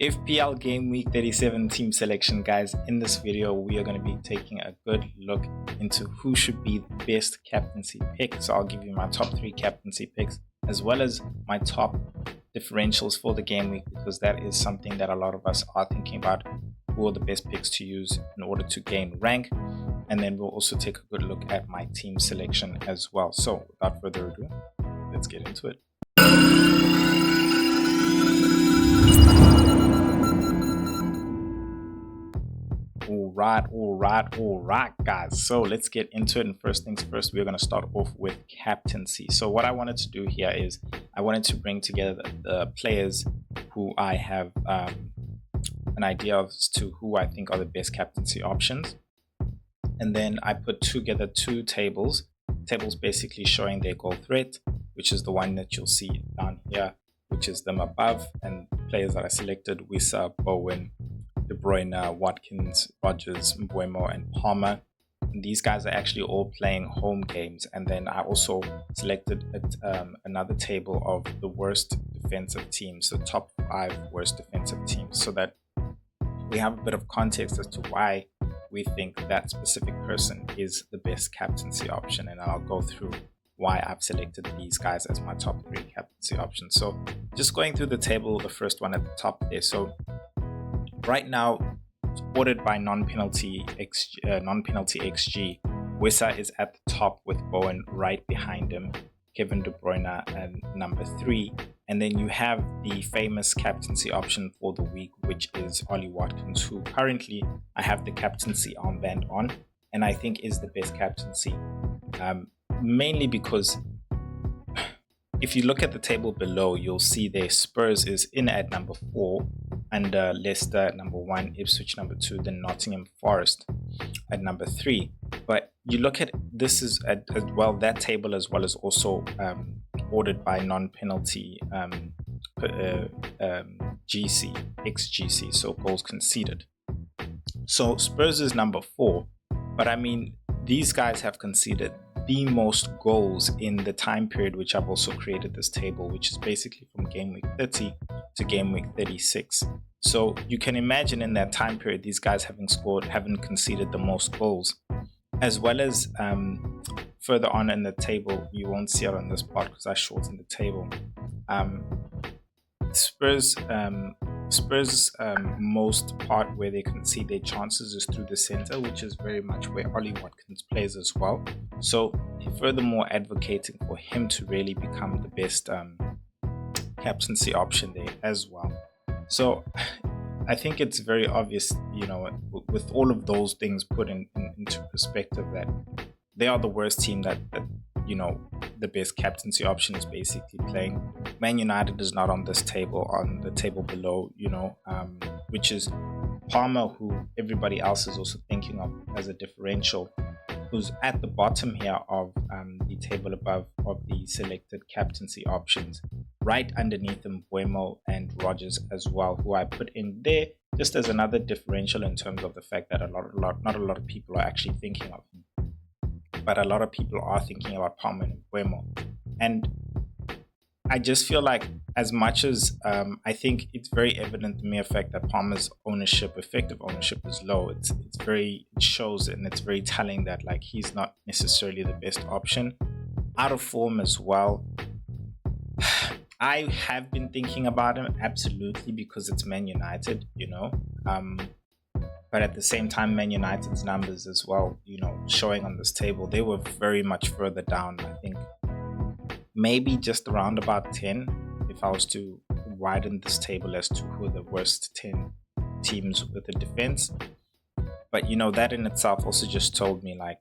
FPL Game Week 37 team selection, guys. In this video, we are going to be taking a good look into who should be the best captaincy pick. So I'll give you my top 3 captaincy picks, as well as my top differentials for the game week, because that is something that a lot of us are thinking about. Who are the best picks to use in order to gain rank? And then we'll also take a good look at my team selection as well. So without further ado, let's get into it. All right, guys. So let's get into it. And first things first, we're going to start off with captaincy. So what I wanted to do here is I wanted to bring together the players who I have an idea as to who I think are the best captaincy options. And then I put together 2 tables basically showing their goal threat, which is the one that you'll see down here, which is them above, and players that I selected: Wissa, Bowen, De Bruyne, Watkins, Rodgers, Mbeumo, and Palmer. And these guys are actually all playing home games. And then I also selected another table of the worst defensive teams, the top 5 worst defensive teams, so that we have a bit of context as to why we think that specific person is the best captaincy option. And I'll go through why I've selected these guys as my top 3 captaincy options. So just going through the table, the first one at the top there. So right now, ordered by non-penalty XG, Wissa is at the top with Bowen right behind him, Kevin De Bruyne at number 3, and then you have the famous captaincy option for the week, which is Ollie Watkins, who currently I have the captaincy armband on, and I think is the best captaincy, mainly because if you look at the table below, you'll see there Spurs is in at number 4, under Leicester at number 1, Ipswich number 2, then Nottingham Forest at number 3. But you look at this is as well, that table as well is also ordered by non-penalty XGC, so goals conceded. So Spurs is number 4, but I mean, these guys have conceded the most goals in the time period which I've also created this table, which is basically from game week 30 to game week 36. So you can imagine in that time period, these guys haven't conceded the most goals, as well as further on in the table. You won't see it on this part because I shortened the table. Spurs most part where they concede their chances is through the center, which is very much where Ollie Watkins plays as well. So furthermore, advocating for him to really become the best captaincy option there as well. So I think it's very obvious, you know, with all of those things put into perspective, that they are the worst team that you know, the best captaincy option is basically playing. Man United is not on this table, on the table below, you know, which is Palmer, who everybody else is also thinking of as a differential, who's at the bottom here of the table above of the selected captaincy options, right underneath him, Mbeumo and Rodgers as well, who I put in there just as another differential in terms of the fact that not a lot of people are actually thinking of him. But a lot of people are thinking about Palmer and Mbeumo. And I just feel like, as much as I think it's very evident the mere fact that Palmer's effective ownership is low, it shows, and it's very telling that like he's not necessarily the best option. Out of form as well. I have been thinking about him, absolutely, because it's Man United, you know. But at the same time, Man United's numbers as well, you know, showing on this table, they were very much further down. I think maybe just around about 10, if I was to widen this table as to who are the worst 10 teams with the defense. But, you know, that in itself also just told me like,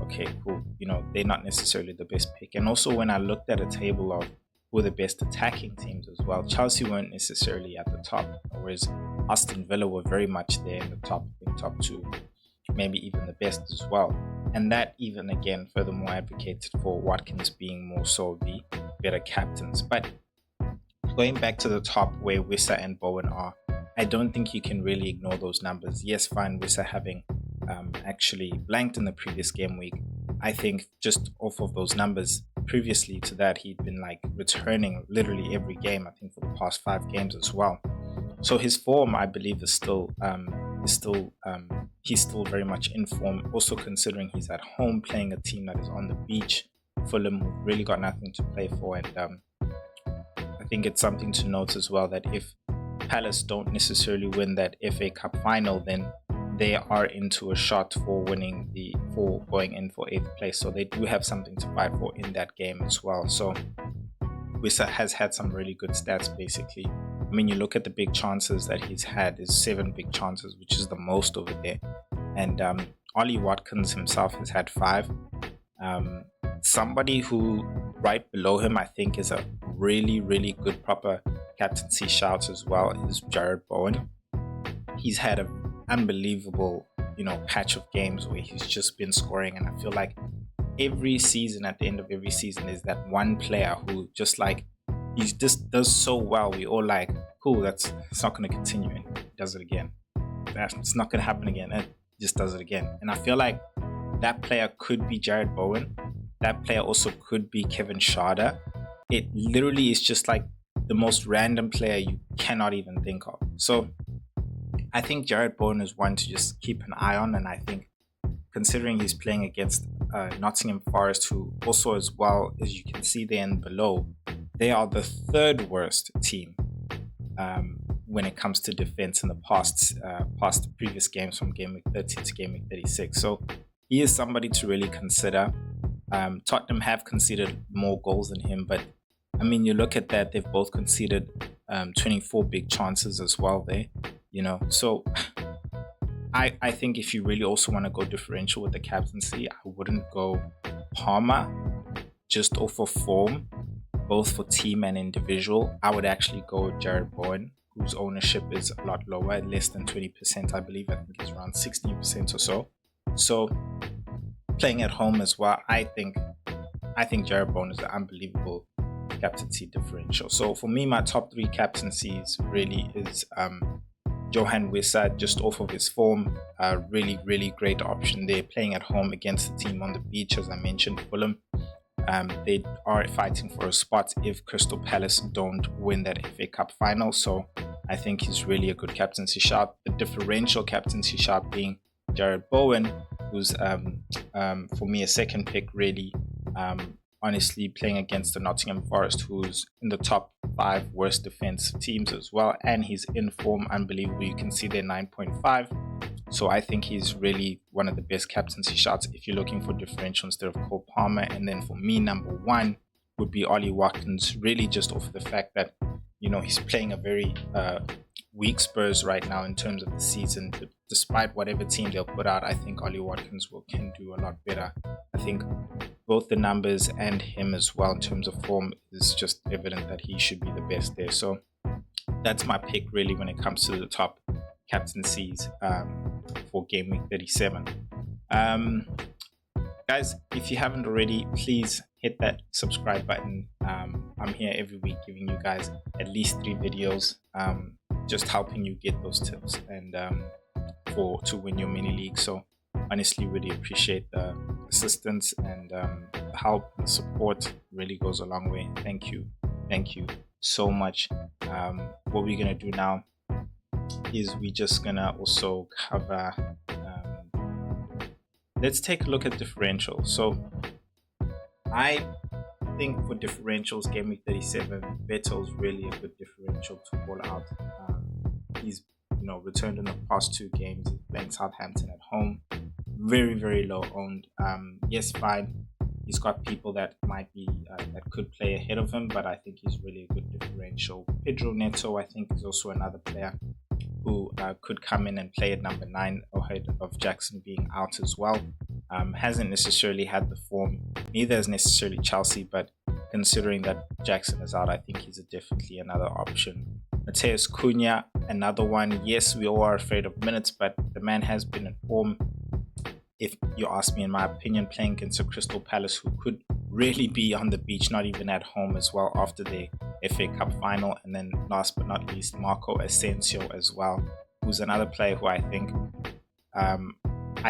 okay, cool. You know, they're not necessarily the best pick. And also when I looked at a table of who are the best attacking teams as well, Chelsea weren't necessarily at the top, whereas Aston Villa were very much there in the top 2, maybe even the best as well. And that even again furthermore advocated for Watkins being more so the better captains. But going back to the top where Wissa and Bowen are, I don't think you can really ignore those numbers. Yes, fine, Wissa having actually blanked in the previous game week. I think just off of those numbers, previously to that, he'd been like returning literally every game, I think for the past 5 games as well. So his form, I believe, is still he's still very much in form. Also considering he's at home playing a team that is on the beach, Fulham, who really got nothing to play for, and I think it's something to note as well that if Palace don't necessarily win that FA Cup final, then they are into a shot for going in for 8th place. So they do have something to fight for in that game as well. So Wissa has had some really good stats basically. I mean, you look at the big chances that he's had is 7 big chances, which is the most over there. And Ollie Watkins himself has had 5. Somebody who right below him, I think, is a really, really good proper captaincy shout as well is Jared Bowen. He's had an unbelievable, patch of games where he's just been scoring, and I feel like every season, at the end of every season, is that one player who just like he just does so well. We all like, cool, it's not going to continue, and he does it again. It's not going to happen again, and he just does it again. And I feel like that player could be Jared Bowen. That player also could be Kevin Schade. It literally is just like the most random player you cannot even think of. So I think Jared Bowen is one to just keep an eye on, and I think considering he's playing against Nottingham Forest, who also, as well as you can see there and below, they are the 3rd worst team when it comes to defense in the past previous games from Gameweek 30 to Gameweek 36. So he is somebody to really consider. Tottenham have conceded more goals than him, but I mean, you look at that, they've both conceded 24 big chances as well there, So I think if you really also want to go differential with the captaincy, I wouldn't go Palmer just off of form, both for team and individual. I would actually go Jared Bowen, whose ownership is a lot lower, less than 20%, I believe. I think it's around 16% or so. So playing at home as well, I think Jared Bowen is an unbelievable captaincy differential. So for me, my top 3 captaincies really is Johan Wissa, just off of his form, really, really great option there, playing at home against the team on the beach, as I mentioned, Fulham. They are fighting for a spot if Crystal Palace don't win that FA Cup final. So I think he's really a good captaincy shout. The differential captaincy shout being Jared Bowen, who's for me a second pick really. Honestly, playing against the Nottingham Forest, who's in the top 5 worst defense teams as well, and he's in form, unbelievable. You can see there 9.5. So I think he's really one of the best captaincy shots if you're looking for differential instead of Cole Palmer. And then for me, number 1 would be Ollie Watkins, really just off the fact that he's playing a very weak Spurs right now in terms of the season. Despite whatever team they'll put out, I think Ollie Watkins can do a lot better. I think both the numbers and him as well in terms of form is just evident that he should be the best there. So that's my pick really when it comes to the top captaincies for Gameweek 37. Guys, if you haven't already, please hit that subscribe button. I'm here every week giving you guys at least 3 videos, just helping you get those tips and to win your mini league. So honestly, really appreciate the assistance and the help and support. Really goes a long way. Thank you so much. What we're gonna do now is we're just gonna also cover let's take a look at differential. So I think for differentials, Gameweek 37, Beto's really a good differential to call out. He's returned in the past 2 games. He's playing Southampton at home. Very, very low owned. Yes, fine. He's got people that might be that could play ahead of him, but I think he's really a good differential. Pedro Neto, I think, is also another player who could come in and play at number 9 ahead of Jackson being out as well. Hasn't necessarily had the form, neither is necessarily Chelsea, but considering that Jackson is out, I think he's definitely another option. Mateus Cunha, another one. Yes, we all are afraid of minutes, but the man has been in form. If you ask me, in my opinion, playing against a Crystal Palace who could really be on the beach, not even at home as well after the FA Cup final. And then last but not least, Marco Asensio as well, who's another player who I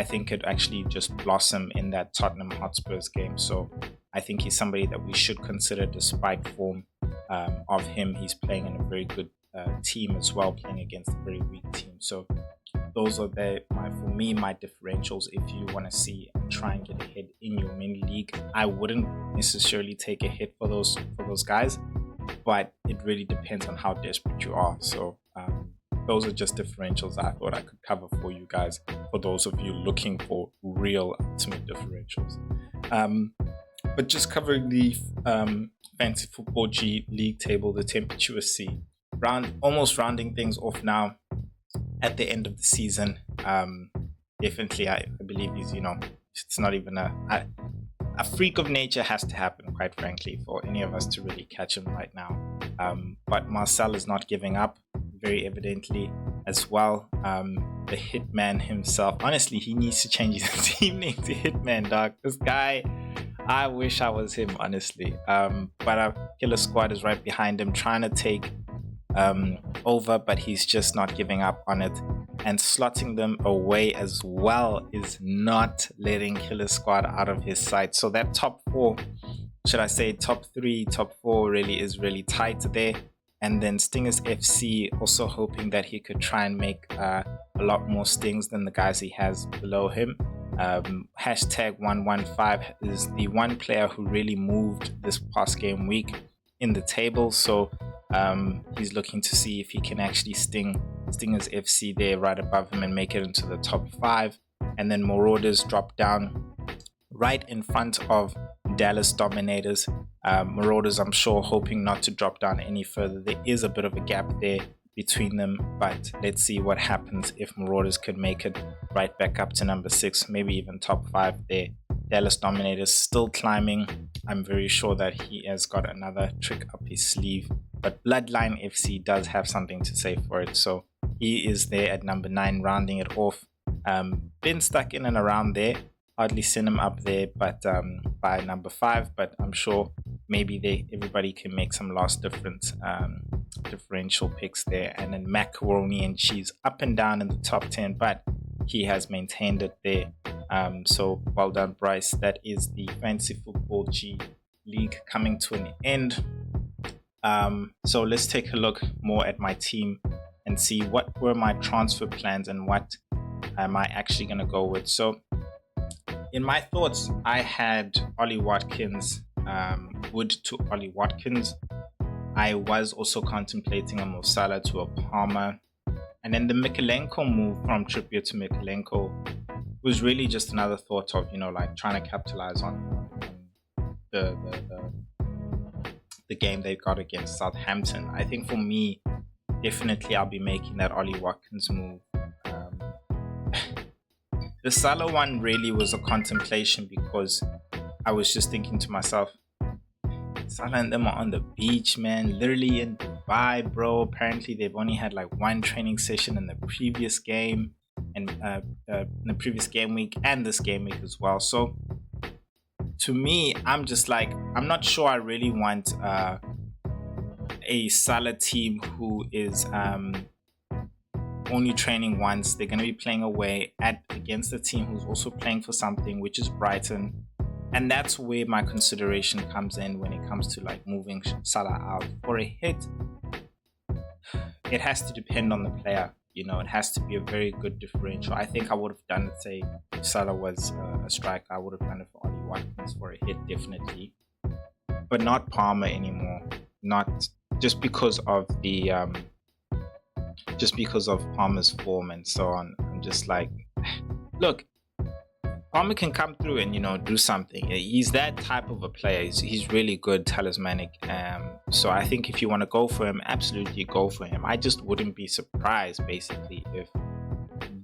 think could actually just blossom in that Tottenham Hotspurs game. So I think he's somebody that we should consider despite form of him. He's playing in a very good team as well, playing against a very weak team. So those are for me my differentials. If you want to see and try and get ahead in your mini league, I wouldn't necessarily take a hit for those guys, but it really depends on how desperate you are. So those are just differentials I thought I could cover for you guys, for those of you looking for real ultimate differentials. But just covering the Fantasy Football G League table, the temperature is C. Almost rounding things off now at the end of the season. Definitely, I believe it's not even a freak of nature has to happen, quite frankly, for any of us to really catch him right now. But Marcel is not giving up, very evidently as well. The Hitman himself, honestly, he needs to change his team name to Hitman, dog. This guy, I wish I was him, honestly. But our Killer Squad is right behind him, trying to take over, but he's just not giving up on it. And slotting them away as well is not letting Killer Squad out of his sight. So that top four, should I say top three, top four, really is really tight there. And then Stingers FC also hoping that he could try and make a lot more stings than the guys he has below him. Hashtag 115 is the one player who really moved this past game week in the table. So he's looking to see if he can actually sting Stingers FC there right above him and make it into the top 5. And then Marauders drop down right in front of Dallas Dominators. Marauders, I'm sure, hoping not to drop down any further. There is a bit of a gap there between them, but let's see what happens if Marauders could make it right back up to number 6, maybe even top 5 there. Dallas Dominators still climbing. I'm very sure that he has got another trick up his sleeve, but Bloodline FC does have something to say for it. So he is there at number 9, rounding it off. Been stuck in and around there. Hardly seen him up there, but by number 5. But I'm sure maybe everybody can make some last differential picks there. And then Macaroni and Cheese up and down in the top 10, but he has maintained it there. So well done, Bryce. That is the Fantasy Football G League coming to an end. So let's take a look more at my team and see what were my transfer plans and what am I actually going to go with. So in my thoughts, I had Ollie Watkins, Wood to Ollie Watkins. I was also contemplating a Mo Salah to a Palmer. And then the Mikalenko move from Trippier to Mikalenko was really just another thought of, like trying to capitalize on the game they got against Southampton. I think for me, definitely I'll be making that Ollie Watkins move. The Salah one really was a contemplation because I was just thinking to myself, Salah and them are on the beach, man, literally in Dubai, bro. Apparently they've only had like one training session in the previous game and in the previous game week and this game week as well. So to me, I'm just like, I'm not sure I really want a Salah team who is only training once. They're going to be playing away against a team who's also playing for something, which is Brighton. And that's where my consideration comes in when it comes to like moving Salah out. For a hit, it has to depend on the player. It has to be a very good differential. I think I would have done it, say, if Salah was a striker, I would have done it for Ollie Watkins for a hit, definitely. But not Palmer anymore. Not just because of the Palmer's form and so on. I'm just like, look, Palmer can come through and do something. He's that type of a player. He's really good, talismanic. So I think if you want to go for him, absolutely go for him. I just wouldn't be surprised, basically, if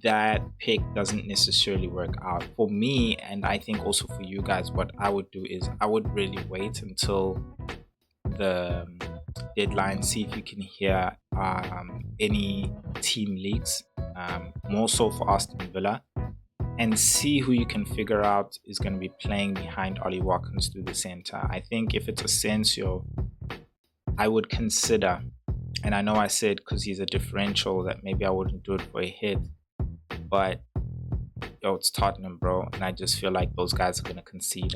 that pick doesn't necessarily work out for me. And I think also for you guys, what I would do is I would really wait until the deadline, see if you can hear any team leaks, more so for Aston Villa, and see who you can figure out is going to be playing behind Ollie Watkins through the center. I think if it's Asensio, I would consider, and I know I said because he's a differential that maybe I wouldn't do it for a hit, but it's Tottenham, bro, and I just feel like those guys are going to concede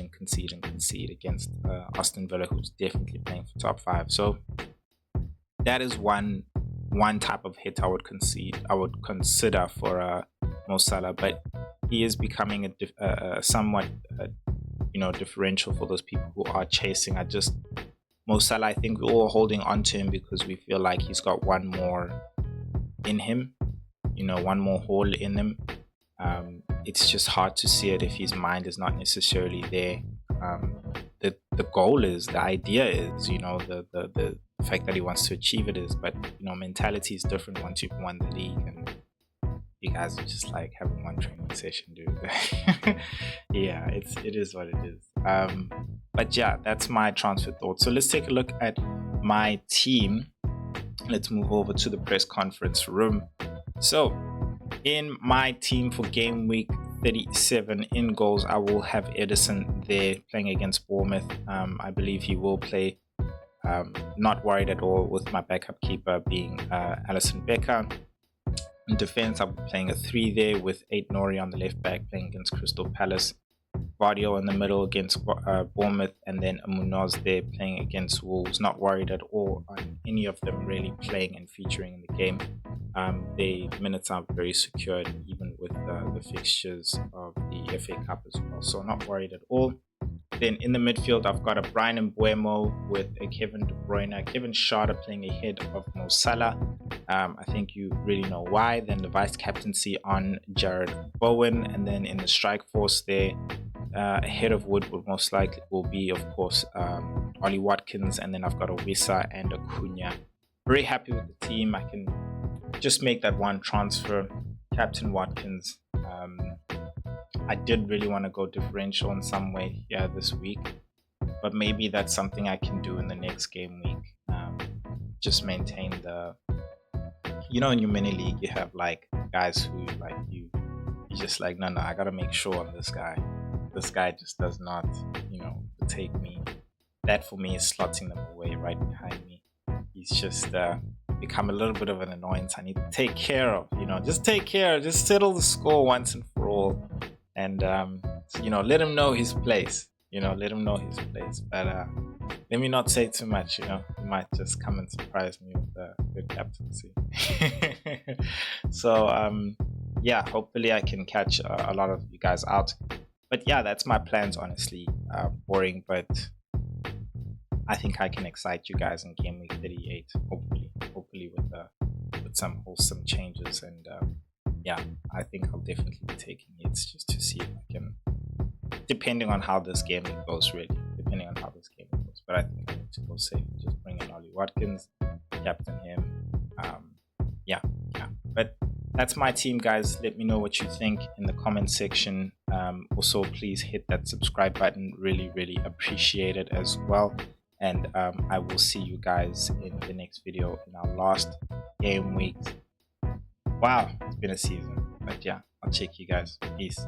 against Aston Villa, who's definitely playing for top 5. So that is one one type of hit I would consider for Mo Salah, but he is becoming a somewhat differential for those people who are chasing. Mo Salah, I think we're all holding on to him because we feel like he's got one more in him, one more hole in him. It's just hard to see it if his mind is not necessarily there. The goal is, the idea is, the fact that he wants to achieve it is, but mentality is different once you've won the league, and you guys are just like having one training session, dude. Yeah, it is what it is. But yeah, that's my transfer thoughts. So let's take a look at my team. Let's move over to the press conference room. So in my team for game week 37, in goals I will have Edison there playing against Bournemouth. I believe he will play. Not worried at all with my backup keeper being Alisson Becker. In defense, I'll be playing a 3 there with 8 Nori on the left back playing against Crystal Palace. Vardio in the middle against Bournemouth, and then a Munoz there playing against Wolves. Not worried at all on any of them really playing and featuring in the game. The minutes are very secured, even with the fixtures of the FA Cup as well. So not worried at all. Then in the midfield, I've got a Brian Mbeumo with a Kevin De Bruyne, Kevin Schade playing ahead of Mo Salah. I think you really know why. Then the vice captaincy on Jared Bowen, and then in the strike force there, ahead of Wood most likely will be, of course, Ollie Watkins, and then I've got a Wissa and a Cunha. Very happy with the team. I can just make that one transfer, Captain Watkins. I did really want to go differential in some way here this week, but maybe that's something I can do in the next game week. Just maintain the, in your mini league, you have like guys who like you just like, no, I gotta make sure on this guy. This guy just does not, take me. That for me is slotting them away right behind me. He's just become a little bit of an annoyance I need to take care of. Just settle the score once and for all. And let him know his place. But let me not say too much. He might just come and surprise me with a good captaincy. So yeah, hopefully I can catch a lot of you guys out. But yeah, that's my plans. Honestly, boring, but I think I can excite you guys in game week 38. Hopefully with some wholesome changes. And yeah, I think I'll definitely be taking hits just to see if I can, depending on how this game goes, really. But I think I need to go safe and just bring in Ollie Watkins, captain him. Yeah. But that's my team, guys. Let me know what you think in the comment section. Also, please hit that subscribe button. Really, really appreciate it as well. And I will see you guys in the next video in our last game week. Wow, it's been a season. But yeah, I'll check you guys. Peace.